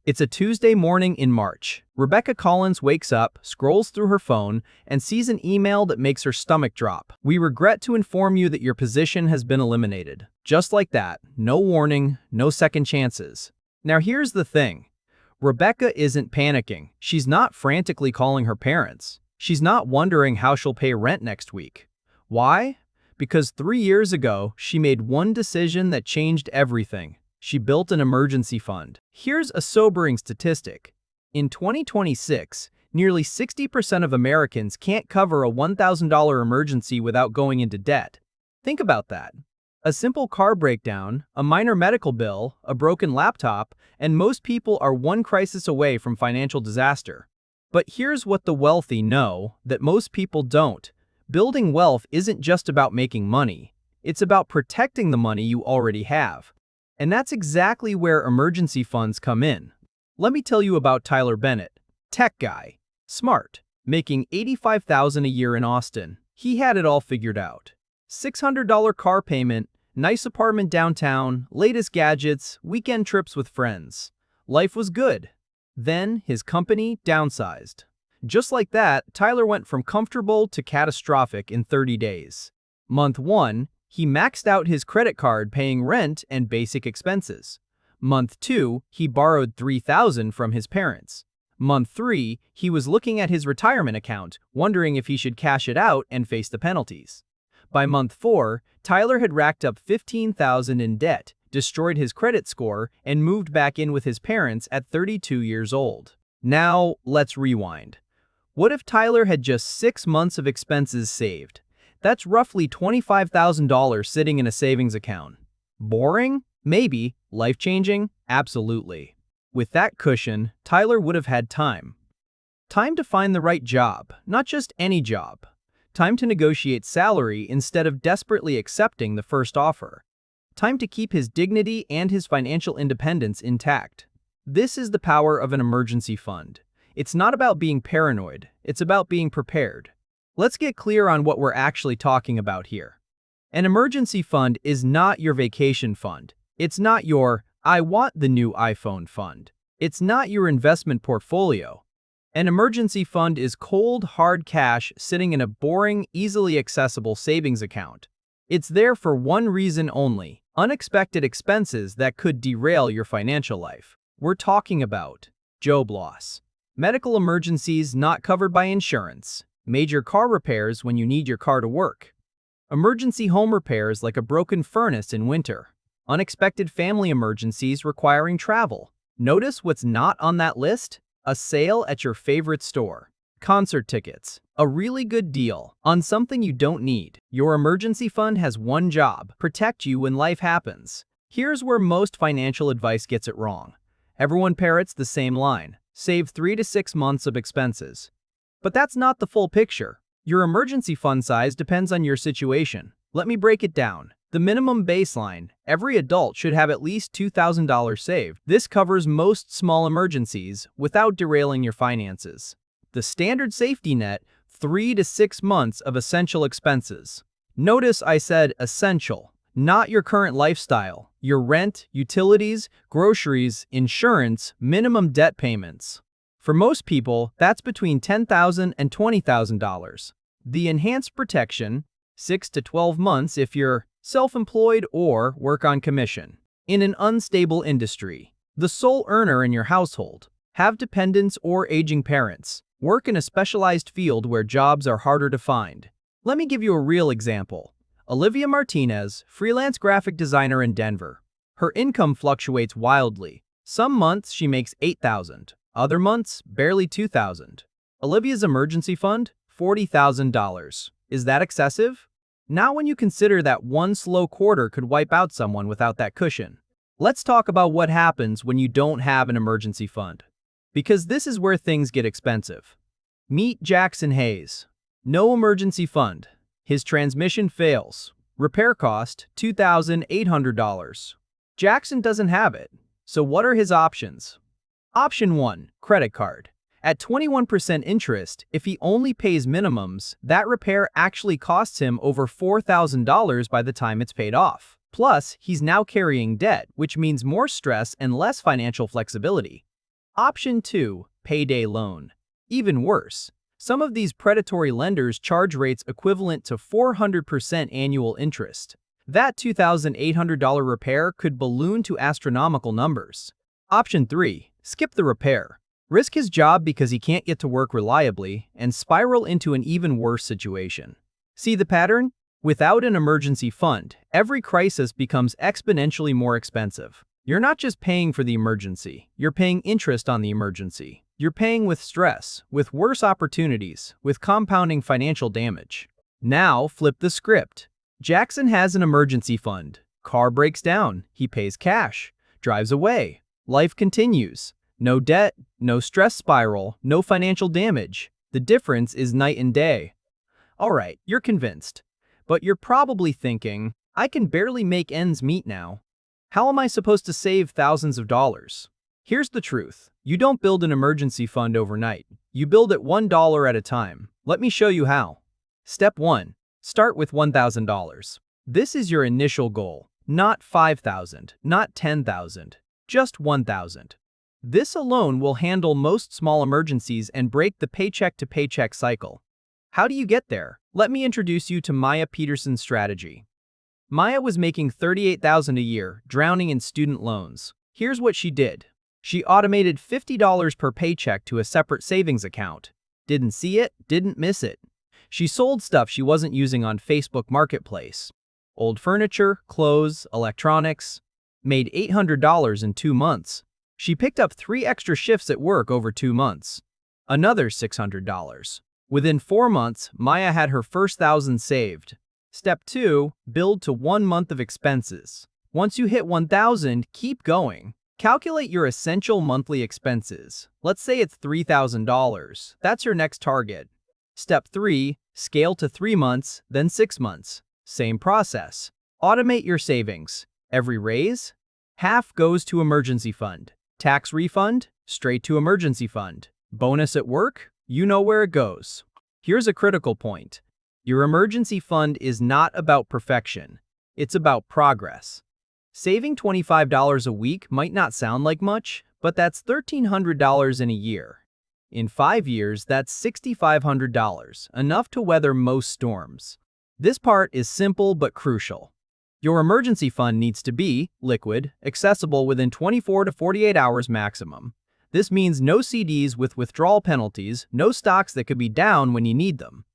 It's a Tuesday morning in March. Rebecca Collins wakes up, scrolls through her phone, and sees an email that makes her stomach drop. "We regret to inform you that your position has been eliminated." Just like that, no warning, no second chances. Now here's the thing. Rebecca isn't panicking. She's not frantically calling her parents. She's not wondering how she'll pay rent next week. Why? Because 3 years ago, she made one decision that changed everything. She built an emergency fund. Here's a sobering statistic. In 2026, nearly 60% of Americans can't cover a $1,000 emergency without going into debt. Think about that. A simple car breakdown, a minor medical bill, a broken laptop, and most people are one crisis away from financial disaster. But here's what the wealthy know that most people don't. Building wealth isn't just about making money. It's about protecting the money you already have. And that's exactly where emergency funds come in. Let me tell you about Tyler Bennett. Tech guy. Smart. Making $85,000 a year in Austin. He had it all figured out. $600 car payment, nice apartment downtown, latest gadgets, weekend trips with friends. Life was good. Then his company downsized. Just like that, Tyler went from comfortable to catastrophic in 30 days. Month 1, he maxed out his credit card paying rent and basic expenses. Month 2, he borrowed $3,000 from his parents. Month 3, he was looking at his retirement account, wondering if he should cash it out and face the penalties. By month 4, Tyler had racked up $15,000 in debt, destroyed his credit score, and moved back in with his parents at 32 years old. Now, let's rewind. What if Tyler had just 6 months of expenses saved? That's roughly $25,000 sitting in a savings account. Boring? Maybe. Life-changing? Absolutely. With that cushion, Tyler would have had time. Time to find the right job, not just any job. Time to negotiate salary instead of desperately accepting the first offer. Time to keep his dignity and his financial independence intact. This is the power of an emergency fund. It's not about being paranoid, it's about being prepared. Let's get clear on what we're actually talking about here. An emergency fund is not your vacation fund. It's not your, "I want the new iPhone" fund. It's not your investment portfolio. An emergency fund is cold, hard cash sitting in a boring, easily accessible savings account. It's there for one reason only: unexpected expenses that could derail your financial life. We're talking about job loss, medical emergencies not covered by insurance, major car repairs when you need your car to work, emergency home repairs like a broken furnace in winter, unexpected family emergencies requiring travel. Notice what's not on that list? A sale at your favorite store. Concert tickets. A really good deal on something you don't need. Your emergency fund has one job: protect you when life happens. Here's where most financial advice gets it wrong. Everyone parrots the same line: save 3 to 6 months of expenses. But that's not the full picture. Your emergency fund size depends on your situation. Let me break it down. The minimum baseline: every adult should have at least $2,000 saved. This covers most small emergencies without derailing your finances. The standard safety net: 3 to 6 months of essential expenses. Notice I said essential, not your current lifestyle, your rent, utilities, groceries, insurance, minimum debt payments. For most people, that's between $10,000 and $20,000. The enhanced protection: 6 to 12 months if you're self-employed or work on commission. In an unstable industry, the sole earner in your household, have dependents or aging parents, work in a specialized field where jobs are harder to find. Let me give you a real example. Olivia Martinez, freelance graphic designer in Denver. Her income fluctuates wildly. Some months she makes $8,000, other months barely $2,000. Olivia's emergency fund: $40,000. Is that excessive? Not when you consider that one slow quarter could wipe out someone without that cushion. Let's talk about what happens when you don't have an emergency fund. Because this is where things get expensive. Meet Jackson Hayes. No emergency fund. His transmission fails. Repair cost: $2,800. Jackson doesn't have it. So what are his options? Option 1, credit card. At 21% interest, if he only pays minimums, that repair actually costs him over $4,000 by the time it's paid off. Plus, he's now carrying debt, which means more stress and less financial flexibility. Option 2. Payday loan. Even worse. Some of these predatory lenders charge rates equivalent to 400% annual interest. That $2,800 repair could balloon to astronomical numbers. Option 3. Skip the repair. Risk his job because he can't get to work reliably and spiral into an even worse situation. See the pattern? Without an emergency fund, every crisis becomes exponentially more expensive. You're not just paying for the emergency, you're paying interest on the emergency. You're paying with stress, with worse opportunities, with compounding financial damage. Now, flip the script. Jackson has an emergency fund. Car breaks down, he pays cash, drives away. Life continues. No debt, no stress spiral, no financial damage. The difference is night and day. All right, you're convinced. But you're probably thinking, I can barely make ends meet now. How am I supposed to save thousands of dollars? Here's the truth. You don't build an emergency fund overnight. You build it $1 at a time. Let me show you how. Step 1. Start with $1,000. This is your initial goal. Not $5,000, not $10,000, just $1,000. This alone will handle most small emergencies and break the paycheck-to-paycheck cycle. How do you get there? Let me introduce you to Maya Peterson's strategy. Maya was making $38,000 a year, drowning in student loans. Here's what she did. She automated $50 per paycheck to a separate savings account. Didn't see it, didn't miss it. She sold stuff she wasn't using on Facebook Marketplace. Old furniture, clothes, electronics. Made $800 in 2 months. She picked up 3 extra shifts at work over 2 months. Another $600. Within 4 months, Maya had her first $1,000 saved. Step 2. Build to 1 month of expenses. Once you hit $1,000, keep going. Calculate your essential monthly expenses. Let's say it's $3,000. That's your next target. Step 3. Scale to 3 months, then 6 months. Same process. Automate your savings. Every raise, half goes to emergency fund. Tax refund, straight to emergency fund. Bonus at work, you know where it goes. Here's a critical point. Your emergency fund is not about perfection. It's about progress. Saving $25 a week might not sound like much, but that's $1,300 in a year. In 5 years, that's $6,500, enough to weather most storms. This part is simple but crucial. Your emergency fund needs to be liquid, accessible within 24 to 48 hours maximum. This means no CDs with withdrawal penalties, no stocks that could be down when you need them.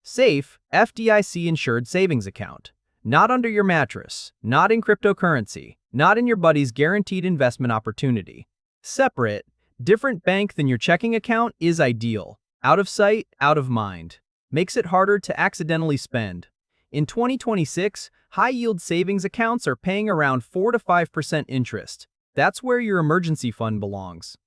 Safe, FDIC-insured savings account. Not under your mattress, not in cryptocurrency, not in your buddy's guaranteed investment opportunity. Separate, different bank than your checking account is ideal. Out of sight, out of mind. Makes it harder to accidentally spend. In 2026, high-yield savings accounts are paying around 4 to 5% interest. That's where your emergency fund belongs.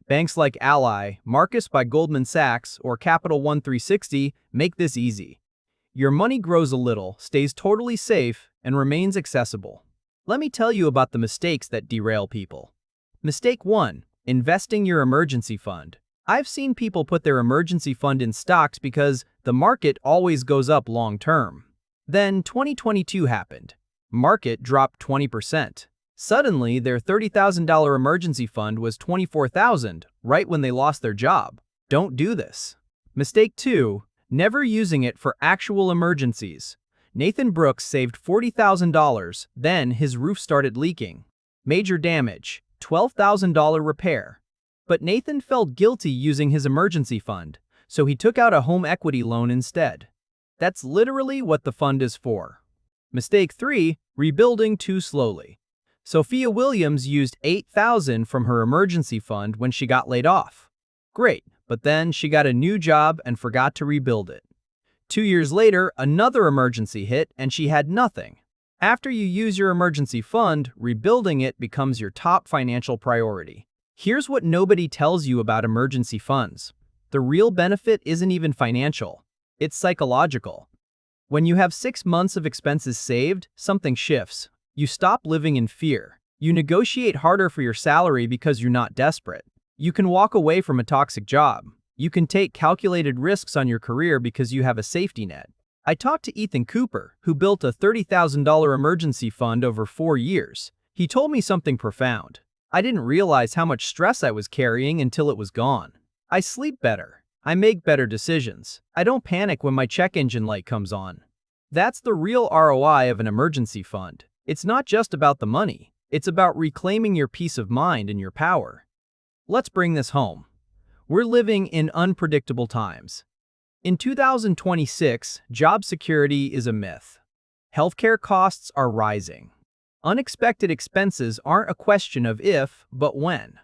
Banks like Ally, Marcus by Goldman Sachs, or Capital One 360 make this easy. Your money grows a little, stays totally safe, and remains accessible. Let me tell you about the mistakes that derail people. Mistake 1. Investing your emergency fund. I've seen people put their emergency fund in stocks because the market always goes up long-term. Then 2022 happened. Market dropped 20%. Suddenly, their $30,000 emergency fund was $24,000, right when they lost their job. Don't do this. Mistake 2. Never using it for actual emergencies. Nathan Brooks saved $40,000, then his roof started leaking. Major damage, $12,000 repair. But Nathan felt guilty using his emergency fund, so he took out a home equity loan instead. That's literally what the fund is for. Mistake 3. Rebuilding too slowly. Sophia Williams used $8,000 from her emergency fund when she got laid off. Great, but then she got a new job and forgot to rebuild it. 2 years later, another emergency hit and she had nothing. After you use your emergency fund, rebuilding it becomes your top financial priority. Here's what nobody tells you about emergency funds. The real benefit isn't even financial. It's psychological. When you have 6 months of expenses saved, something shifts. You stop living in fear. You negotiate harder for your salary because you're not desperate. You can walk away from a toxic job. You can take calculated risks on your career because you have a safety net. I talked to Ethan Cooper, who built a $30,000 emergency fund over 4 years. He told me something profound. I didn't realize how much stress I was carrying until it was gone. I sleep better. I make better decisions. I don't panic when my check engine light comes on. That's the real ROI of an emergency fund. It's not just about the money. It's about reclaiming your peace of mind and your power. Let's bring this home. We're living in unpredictable times. In 2026, job security is a myth. Healthcare costs are rising. Unexpected expenses aren't a question of if, but when.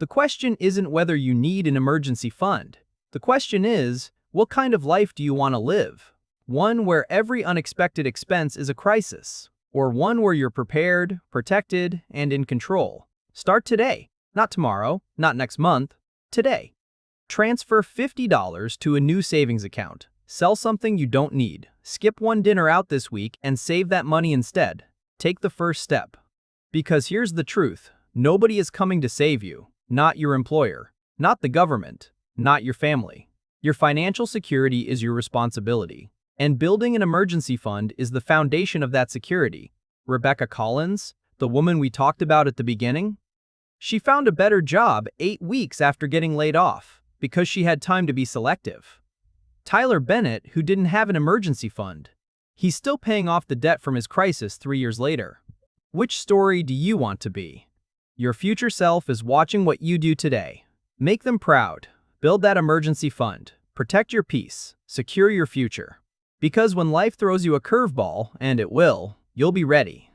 The question isn't whether you need an emergency fund. The question is, what kind of life do you want to live? One where every unexpected expense is a crisis, or one where you're prepared, protected, and in control. Start today, not tomorrow, not next month, today. Transfer $50 to a new savings account. Sell something you don't need. Skip one dinner out this week and save that money instead. Take the first step. Because here's the truth. Nobody is coming to save you. Not your employer. Not the government. Not your family. Your financial security is your responsibility. And building an emergency fund is the foundation of that security. Rebecca Collins, the woman we talked about at the beginning, she found a better job 8 weeks after getting laid off because she had time to be selective. Tyler Bennett, who didn't have an emergency fund, he's still paying off the debt from his crisis 3 years later. Which story do you want to be? Your future self is watching what you do today. Make them proud. Build that emergency fund. Protect your peace. Secure your future. Because when life throws you a curveball, and it will, you'll be ready.